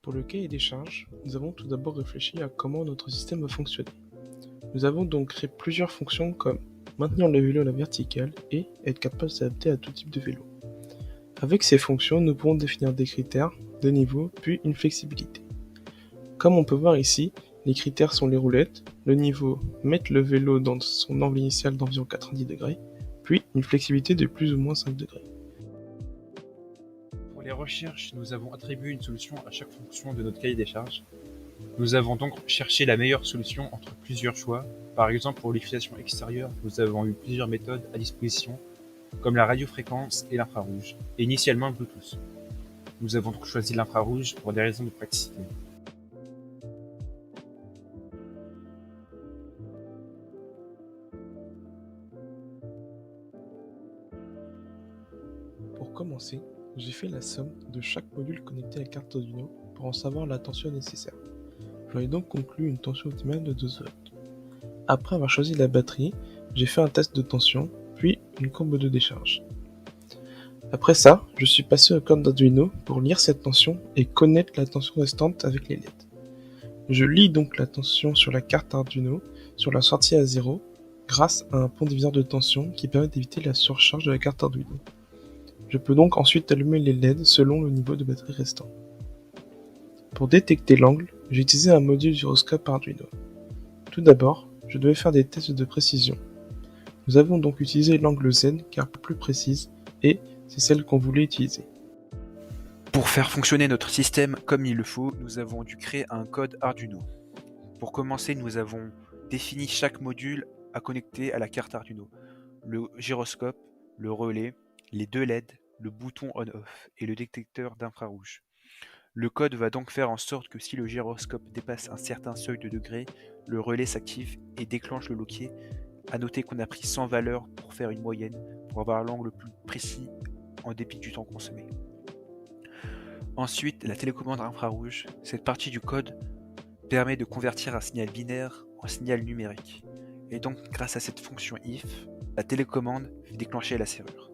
Pour le cahier des charges, nous avons tout d'abord réfléchi à comment notre système va fonctionner. Nous avons donc créé plusieurs fonctions comme maintenir le vélo à la verticale et être capable de s'adapter à tout type de vélo. Avec ces fonctions, nous pouvons définir des critères, des niveaux, puis une flexibilité. Comme on peut voir ici, les critères sont les roulettes, le niveau mettre le vélo dans son angle initial d'environ 90 degrés, puis une flexibilité de plus ou moins 5 degrés. Pour les recherches, nous avons attribué une solution à chaque fonction de notre cahier des charges. Nous avons donc cherché la meilleure solution entre plusieurs choix. Par exemple, pour l'utilisation extérieure, nous avons eu plusieurs méthodes à disposition, comme la radiofréquence et l'infrarouge, et initialement le Bluetooth. Nous avons donc choisi l'infrarouge pour des raisons de praticité. Pour commencer, j'ai fait la somme de chaque module connecté à la carte Arduino pour en savoir la tension nécessaire. J'en ai donc conclu une tension optimale de 12 volts. Après avoir choisi la batterie, j'ai fait un test de tension, puis une courbe de décharge. Après ça, je suis passé au code d'Arduino pour lire cette tension et connaître la tension restante avec les LED. Je lis donc la tension sur la carte Arduino sur la sortie à 0 grâce à un pont diviseur de tension qui permet d'éviter la surcharge de la carte Arduino. Je peux donc ensuite allumer les LED selon le niveau de batterie restant. Pour détecter l'angle, j'ai utilisé un module gyroscope Arduino. Tout d'abord, je devais faire des tests de précision. Nous avons donc utilisé l'angle Z car plus précise et c'est celle qu'on voulait utiliser. Pour faire fonctionner notre système comme il le faut, nous avons dû créer un code Arduino. Pour commencer, nous avons défini chaque module à connecter à la carte Arduino. Le gyroscope, le relais, les deux LED, le bouton on-off et le détecteur d'infrarouge. Le code va donc faire en sorte que si le gyroscope dépasse un certain seuil de degrés, le relais s'active et déclenche le loquier. À noter qu'on a pris 100 valeurs pour faire une moyenne, pour avoir l'angle le plus précis en dépit du temps consommé. Ensuite, la télécommande infrarouge. Cette partie du code permet de convertir un signal binaire en signal numérique. Et donc, grâce à cette fonction if, la télécommande fait déclencher la serrure.